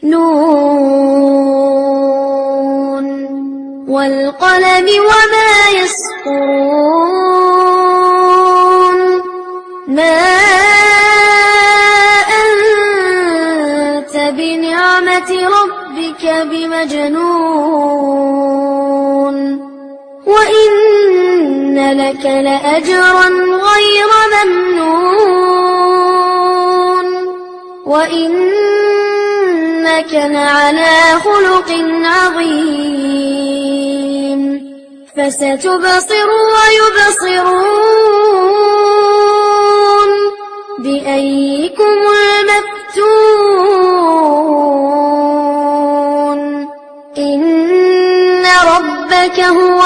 نون والقلم وما يسطرون ما أنت بنعمة ربك بمجنون وإن لك لأجرا غير ممنون وإنك لعلى خلق عظيم فستبصر ويبصرون بأيكم المفتون إن ربك هو